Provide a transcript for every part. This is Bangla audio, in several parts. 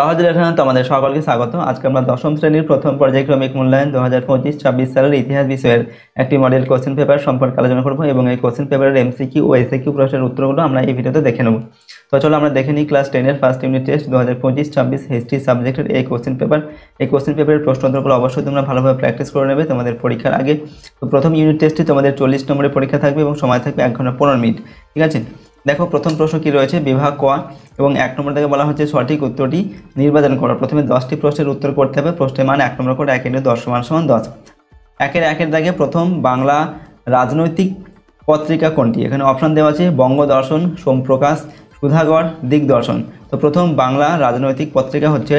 সহজ লেখা তোমাদের সকলকে স্বাগত। আজকে আমরা দশম শ্রেণীর প্রথম পর্যায়ক্রমিক মূল্যায়ন 2025-26 সালের ইতিহাস বিষয়ের একটি মডেল কোশ্চেন পেপার সম্পর্কে আলোচনা করব এবং এই কোশ্চেন পেপারের এমসিকিউ ও এসএকিউ প্রশ্নের উত্তরগুলো আমরা এই ভিডিওতে দেখে নেব। তো চলো আমরা দেখে নিই ক্লাস 10 এর ফার্স্ট ইউনিট টেস্ট 2025-26 হিস্ট্রি সাবজেক্টের এই কোশ্চেন পেপার। এই কোশ্চেন পেপারের প্রশ্ন উত্তরগুলো অবশ্যই তোমরা ভালোভাবে প্র্যাকটিস করে নেবে তোমাদের পরীক্ষার আগে। তো প্রথম ইউনিট টেস্টে তোমাদের 40 নম্বরের পরীক্ষা থাকবে এবং সময় থাকবে 1 ঘন্টা 15 মিনিট। ঠিক আছে, দেখো প্রথম প্রশ্ন কি রয়েছে, বিভাগ ক এবং 1 নম্বর থেকে বলা হচ্ছে সঠিক উত্তরটি নির্বাচন করো। প্রথমে 10টি প্রশ্নের উত্তর করতে হবে। প্রশ্নের মান 1 নম্বর করে 1 × 10 = 10। একের দাগে প্রথম বাংলা রাজনৈতিক পত্রিকা কোনটি? এখানে অপশন দেওয়া আছে বঙ্গদর্শন, সোমপ্রকাশ, সুধাগর, দিগদর্শন। তো প্রথম বাংলা রাজনৈতিক পত্রিকা হচ্ছে,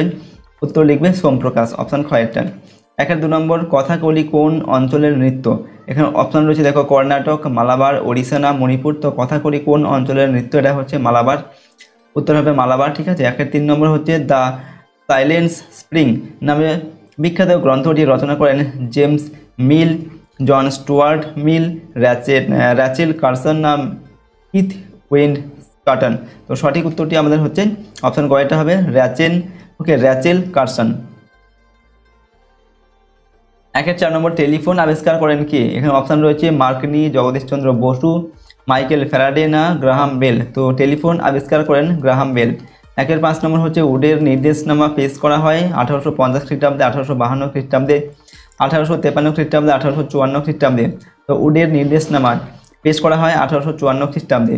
উত্তর লিখবে সোমপ্রকাশ, অপশন খ এরটা। 2 নম্বর কথাকলি কোন অঞ্চলের নৃত্য? এখানে অপশন রয়েছে দেখো কর্ণাটক, মালাবার, ওড়িশা না মণিপুর। তো কথাকলি কোন অঞ্চলের নৃত্য? এটা হচ্ছে মালাবার, উত্তর হবে মালাবার। ঠিক আছে, 3 নম্বর হচ্ছে দ্য সাইলেন্স স্প্রিং নামে বিখ্যাত গ্রন্থটি রচনা করেন জেমস মিল, জন স্টুয়ার্ট মিল, র্যাচেল কার্সন নাম কিথ উইন্ড কার্টন। তো সঠিক উত্তরটি আমাদের হচ্ছে অপশন গ, এটা হবে র্যাচেল কার্সন। 4 নম্বর টেলিফোন আবিষ্কার করেন কে? এখানে অপশন রয়েছে Marconi, Jagadish Chandra Basu, Michael Faraday না গ্রাহাম বেল। তো টেলিফোন আবিষ্কার করেন গ্রাহাম বেল। 5 নম্বর হচ্ছে উডের নির্দেশনামা পেশ করা হয় 1850 খ্রিস্টাব্দে, 1852 খ্রিস্টাব্দে, 1853 খ্রিস্টাব্দে, 1854 খ্রিস্টাব্দে। তো উডের নির্দেশনামা পেশ করা হয় 1854 খ্রিস্টাব্দে।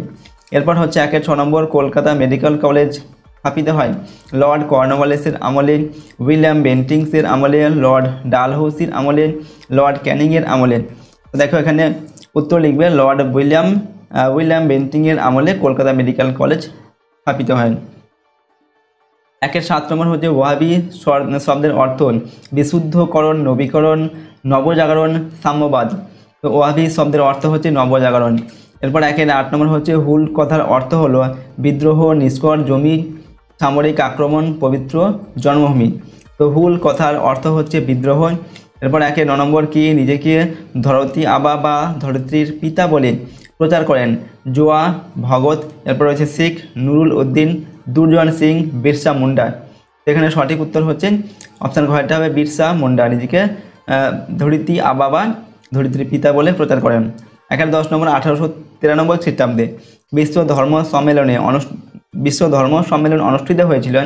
এরপর হচ্ছে 6 নম্বর কলকাতা মেডিকেল কলেজ স্থাপিত হয় লর্ড কর্নওয়ালিসের আমলে, উইলিয়াম বেন্টিংসের আমলে, লর্ড ডালহৌসির আমলে, লর্ড ক্যানিংয়ের আমলে। তো দেখো এখানে উত্তর লিখবে লর্ড উইলিয়াম বেন্টিংয়ের আমলে কলকাতা মেডিকেল কলেজ স্থাপিত হয়। 7 নম্বর হচ্ছে ওয়াহাবি শব্দের অর্থ বিশুদ্ধকরণ, নবীকরণ, নবজাগরণ, সাম্যবাদ। তো ওয়াহাবি শব্দের অর্থ হচ্ছে নবজাগরণ। এরপর 8 নম্বর হচ্ছে হুল কথার অর্থ হলো বিদ্রোহ, নিষ্কর জমি, সামরিক আক্রমণ, পবিত্র জন্মভূমি। তো হুল কথার অর্থ হচ্ছে বিদ্রোহ। এরপর 9 নম্বর কি নিজেকে ধরতী আবা বা ধরিত্রীর পিতা বলে প্রচার করেন? জোয়া ভগত। এরপর রয়েছে শেখ নুরুল উদ্দিন, দুর্জন সিং, বিরসা মুন্ডা। এখানে সঠিক উত্তর হচ্ছে অপশান ঘরটা হবে বিরসা মুন্ডা, নিজেকে ধরিত্রী আবা বা ধরিত্রীর পিতা বলে প্রচার করেন। 10 নম্বর 1893 খ্রিস্টাব্দে বিশ্ব ধর্ম সম্মেলন অনুষ্ঠিত হয়েছিল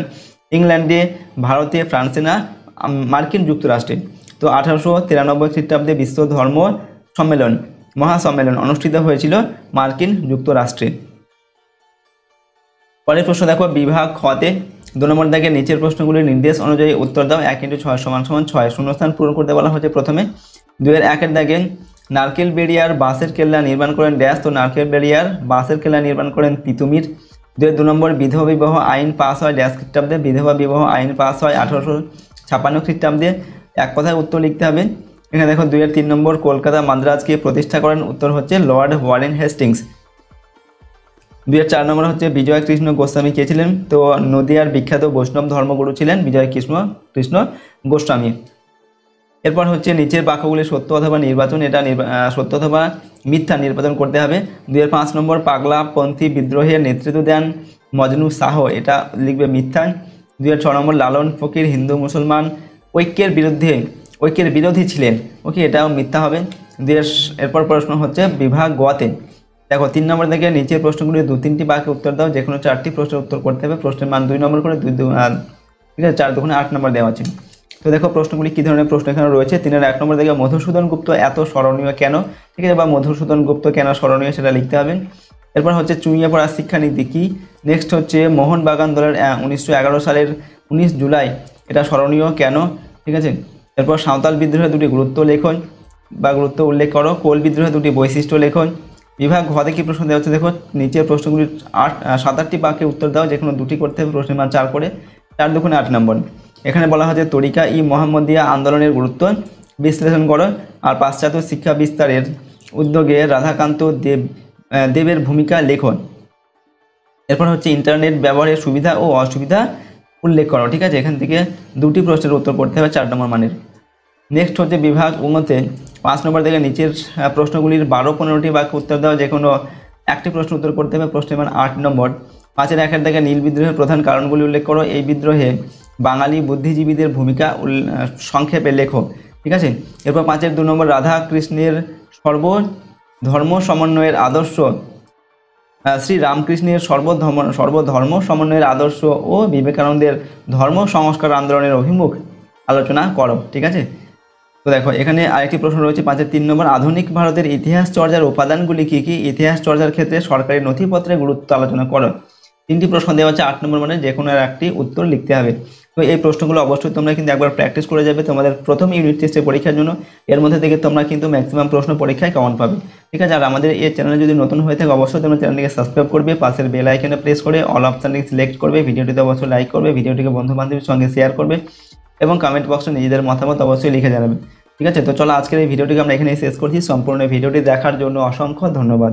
ইংল্যান্ডে, ভারতে, ফ্রান্সে না মার্কিন যুক্তরাষ্ট্রে। তো 1893 খ্রিস্টাব্দে বিশ্ব ধর্ম মহাসম্মেলন অনুষ্ঠিত হয়েছিল মার্কিন যুক্তরাষ্ট্রে। পরের প্রশ্ন দেখো বিভাগ খতে 2 নম্বর দাগে নিচের প্রশ্নগুলির নির্দেশ অনুযায়ী উত্তর দাও। 1 × 6 = 6। শূন্যস্থান পূরণ করতে বলা হচ্ছে প্রথমে। 2-1 দাগে নারকেল বেরিয়ার বাঁশের কেল্লা নির্মাণ করেন ড্যাশ। তো নারকেল বেরিয়ার বাঁশের কেল্লা নির্মাণ করেন তিতুমির। 2 নম্বর বিধবা বিবাহ আইন পাস হয় ড্যাশ খ্রিস্টাব্দে। বিধবা বিবাহ আইন পাস হয় 1856 খ্রিস্টাব্দে। এক কথায় উত্তর লিখতে হবে। এখানে দেখো 2-3 নম্বর কলকাতা মাদ্রাজকে প্রতিষ্ঠা করেন, উত্তর হচ্ছে লর্ড ওয়ারেন হেস্টিংস। 2-4 নম্বর হচ্ছে বিজয় কৃষ্ণ গোস্বামী কে ছিলেন? তো নদিয়ার বিখ্যাত বৈষ্ণব ধর্মগুরু ছিলেন বিজয় কৃষ্ণ গোস্বামী। এরপর হচ্ছে নিচের বাক্যগুলি সত্য অথবা নির্বাচন, এটা সত্য অথবা মিথ্যা নির্বাচন করতে হবে। 2-5 নম্বর পাগলাপন্থী বিদ্রোহের নেতৃত্ব দেন মজনু শাহ, এটা লিখবে মিথ্যা। 2-6 নম্বর লালন ফকির হিন্দু মুসলমান ঐক্যের বিরোধী ছিলেন, ওকে, এটাও মিথ্যা হবে। এরপর প্রশ্ন হচ্ছে বিভাগ গতে দেখো 3 নম্বর থেকে নিচের প্রশ্নগুলি 2-3টি বাক্যে উত্তর দাও। যে কোনো 4টি প্রশ্নের উত্তর করতে হবে। প্রশ্নের মান 2 নম্বর করে, ঠিক আছে, 4 2 8 নম্বর দেওয়া আছে। তো দেখো প্রশ্নগুলি কী ধরনের প্রশ্ন এখানে রয়েছে। 3-1 নম্বর থেকে মধুসূদন গুপ্ত এত স্মরণীয় কেন? ঠিক আছে, বা মধুসূদন গুপ্ত কেন স্মরণীয় সেটা লিখতে হবে। এরপর হচ্ছে চুইয়ে পড়ার শিক্ষানীতি কী? নেক্সট হচ্ছে মোহনবাগান দলের 1911 সালের 19 জুলাই এটা স্মরণীয় কেন? ঠিক আছে, এরপর সাঁওতাল বিদ্রোহের 2টি গুরুত্ব উল্লেখ করো। কোল বিদ্রোহের 2টি বৈশিষ্ট্য লেখো। বিভাগ ঘতে কী প্রশ্ন দেওয়া হচ্ছে দেখো, নিচের প্রশ্নগুলির 7-8টি বাক্যে উত্তর দাও। যে কোনো 2টি করতে হবে। প্রশ্নের মান 4 করে, 4 2 8 নম্বর। এখানে বলা হচ্ছে তরিকা ই মোহাম্মদিয়া আন্দোলনের গুরুত্ব বিশ্লেষণ করো। আর পাশ্চাত্য শিক্ষা বিস্তারের উদ্যোগে রাধাকান্ত দেবের ভূমিকা লেখো। এরপর হচ্ছে ইন্টারনেট ব্যবহারের সুবিধা ও অসুবিধা উল্লেখ করো। ঠিক আছে, এখান থেকে 2টি প্রশ্নের উত্তর করতে হবে 4 নম্বর মানের। নেক্সট হচ্ছে বিভাগ উন্নতে 5 নম্বর থেকে নিচের প্রশ্নগুলির 12-15টি বাক্য উত্তর দেওয়া। যে কোনো একটি প্রশ্ন উত্তর করতে হবে। প্রশ্নের মান 8 নম্বর। 5-1 থেকে নীল বিদ্রোহের প্রধান কারণগুলি উল্লেখ করো। এই বিদ্রোহে বাঙালি বুদ্ধিজীবীদের ভূমিকা সংক্ষেপে লেখো। ঠিক আছে। এরপর 5-এর 2 নম্বর, রাধা কৃষ্ণের সর্বধর্ম সমন্বয়ের আদর্শ, শ্রী রামকৃষ্ণের সর্বধর্ম সমন্বয়ের আদর্শ ও বিবেকানন্দের ধর্ম সংস্কার আন্দোলনের অভিমুখ আলোচনা করো। ঠিক আছে। তো দেখো এখানে আরেকটি প্রশ্ন রয়েছে 5-এর 3 নম্বর, আধুনিক ভারতের ইতিহাস চর্চার উপাদানগুলি কী কী? ইতিহাস চর্চার ক্ষেত্রে সরকারি নথিপত্রের গুরুত্ব আলোচনা করো। 3টি প্রশ্ন দেওয়া হচ্ছে, 8 নম্বর মানে যে কোনো একটি উত্তর লিখতে হবে। তো এই প্রশ্নগুলো অবশ্যই তোমরা কিন্তু একবার প্র্যাকটিস করে যাবে তোমাদের প্রথম ইউনিট টেস্টের পরীক্ষার জন্য। এর মধ্যে থেকে তোমরা কিন্তু ম্যাক্সিমাম প্রশ্ন পরীক্ষায় কমন পাবে। ঠিক আছে। আর আমাদের এই চ্যানেলে যদি নতুন হয়ে থাকে অবশ্যই তোমরা চ্যানেলটিকে সাবস্ক্রাইব করবে, পাশের বেল আইকনে প্রেস করে অল অপশানটি সিলেক্ট করবে, ভিডিওটিতে অবশ্যই লাইক করবে, ভিডিওটিকে বন্ধু বান্ধবের সঙ্গে শেয়ার করবে এবং কমেন্ট বক্সে নিজেদের মতামত অবশ্যই লিখে জানাবে। ঠিক আছে। তো চলো আজকের এই ভিডিওটিকে আমরা এখানেই শেষ করছি। সম্পূর্ণ ভিডিওটি দেখার জন্য অসংখ্য ধন্যবাদ।